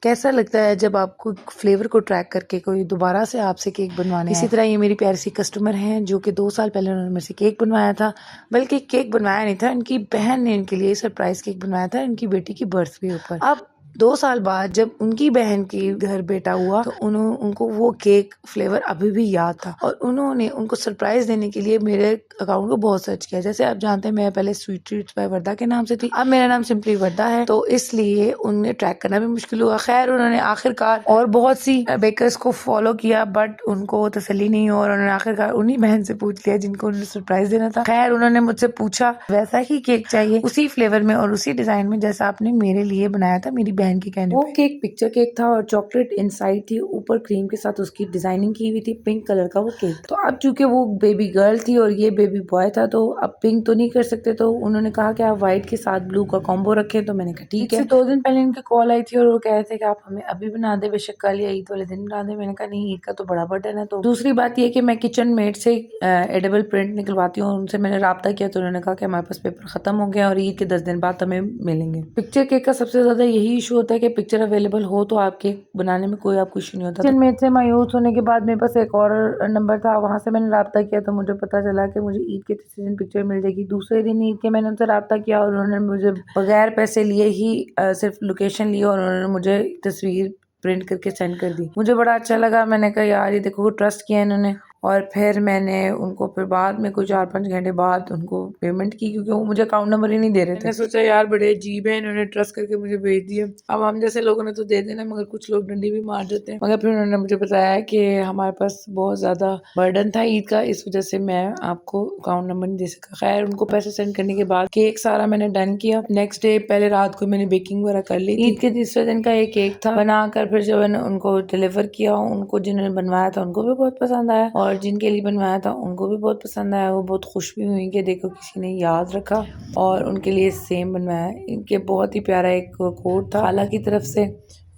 कैसा लगता है जब आपको फ्लेवर को ट्रैक करके कोई दोबारा से आपसे केक बनवाने इसी तरह ये मेरी प्यारी सी कस्टमर हैं जो कि 2 साल पहले उन्होंने मेरे से केक बनवाया था। बल्कि केक बनवाया नहीं था, इनकी बहन ने इनके लिए सरप्राइज़ केक बनवाया था इनकी बेटी की बर्थडे ऊपर। अब 2 साल बाद जब उनकी बहन के घर बेटा हुआ तो उनको वो केक फ्लेवर अभी भी याद था और उन्होंने उनको सरप्राइज़ देने के लिए मेरे अकाउंट को बहुत सर्च किया। जैसे आप जानते हैं मैं पहले स्वीट ट्रीट्स बाय वर्दा के नाम से थी, अब मेरा नाम सिंपली वर्दा है, तो इसलिए उन्हें ट्रैक करना भी मुश्किल हुआ। खैर उन्होंने आखिरकार और बहुत सी बेकर्स को फॉलो किया बट उनको तसल्ली नहीं हुआ और उन्होंने आखिरकार उन्हीं बहन से पूछ लिया जिनको उन्होंने सरप्राइज देना था। खैर उन्होंने मुझसे पूछा वैसा ही केक चाहिए उसी फ्लेवर में और उसी डिजाइन में जैसा आपने मेरे लिए बनाया था मेरी बहन के कहने वो केक पिक्चर केक था और चॉकलेट इनसाइड थी, ऊपर क्रीम के साथ उसकी डिजाइनिंग की हुई थी, पिंक कलर का वो केक। तो अब चूंकि वो बेबी गर्ल थी और ये बेबी बॉय था तो अब पिंक तो नहीं कर सकते, तो उन्होंने कहा कि आप व्हाइट के साथ ब्लू का कॉम्बो रखें। तो मैंने कहा ठीक है। 2 दिन पहले इनकी कॉल आई थी और वो कह रहे थे कि आप हमें अभी बना दे, बेशक कल या ईद वाले दिन बना दे। मैंने कहा नहीं, ईद का तो बड़ा बर्डन है। तो दूसरी बात ये कि मैं किचन मेड से एडिबल प्रिंट निकलवाती हूँ, उनसे मैंने राब्ता किया तो उन्होंने कहा कि हमारे पास पेपर खत्म हो गया और ईद के 10 दिन बाद हमें मिलेंगे। पिक्चर केक का सबसे ज्यादा यही इशू होता है कि पिक्चर अवेलेबल हो तो आप केक बनाने में कोई आपको इशू नहीं होता। किचन मेड से मायूस होने के बाद मेरे पास एक और नंबर था, वहां से मैंने राब्ता किया तो मुझे पता चला कि मुझे ईद के तीसरे दिन पिक्चर मिल जाएगी। दूसरे दिन ईद के मैंने उनसे राब्ता किया और उन्होंने मुझे बगैर पैसे लिए ही सिर्फ लोकेशन ली और उन्होंने मुझे तस्वीर प्रिंट करके सेंड कर दी। मुझे बड़ा अच्छा लगा, मैंने कहा यार ये देखो ट्रस्ट किया इन्होंने। और फिर मैंने उनको फिर बाद में कोई 4-5 घंटे बाद उनको पेमेंट की क्योंकि वो मुझे अकाउंट नंबर ही नहीं दे रहे थे। मैंने सोचा यार बड़े अजीब है, इन्होंने ट्रस्ट करके मुझे भेज दिया। अब हम जैसे लोगों ने तो दे देना मगर कुछ लोग डंडी भी मार देते हैं। मगर फिर उन्होंने मुझे बताया कि हमारे पास बहुत ज्यादा बर्डन था ईद का, इस वजह से मैं आपको अकाउंट नंबर नहीं दे सका। खैर उनको पैसे सेंड करने के बाद केक सारा मैंने डन किया। नेक्स्ट डे पहले रात को मैंने बेकिंग वगैरह कर ली। ईद के तीसरे दिन का एक केक था, बनाकर फिर जब मैंने उनको डिलीवर किया उनको जिन्होंने बनवाया था उनको भी बहुत पसंद आया और जिनके लिए बनवाया था उनको भी बहुत पसंद आया। वो बहुत खुश भी हुई कि देखो किसी ने याद रखा और उनके लिए सेम बनवाया। इनके बहुत ही प्यारा एक कोट था खाला की तरफ से,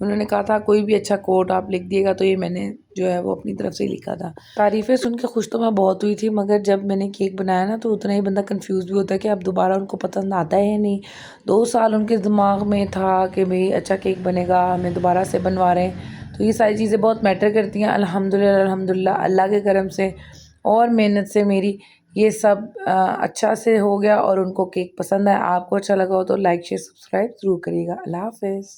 उन्होंने कहा था कोई भी अच्छा कोट आप लिख दिएगा, तो ये मैंने जो है वो अपनी तरफ से ही लिखा था। तारीफें सुन के खुश तो मैं बहुत हुई थी मगर जब मैंने केक बनाया ना तो उतना ही बंदा कंफ्यूज भी होता है कि अब दोबारा उनको पसंद आता है या नहीं। 2 साल उनके दिमाग में था कि भाई अच्छा केक बनेगा, हमें दोबारा से बनवा रहे हैं, तो ये सारी चीज़ें बहुत मैटर करती हैं। अल्हम्दुलिल्लाह अल्हम्दुलिल्लाह अल्लाह के करम से और मेहनत से मेरी ये सब अच्छा से हो गया और उनको केक पसंद आया। आपको अच्छा लगा हो तो लाइक शेयर सब्सक्राइब ज़रूर करिएगा। अल्लाह हाफ़िज़।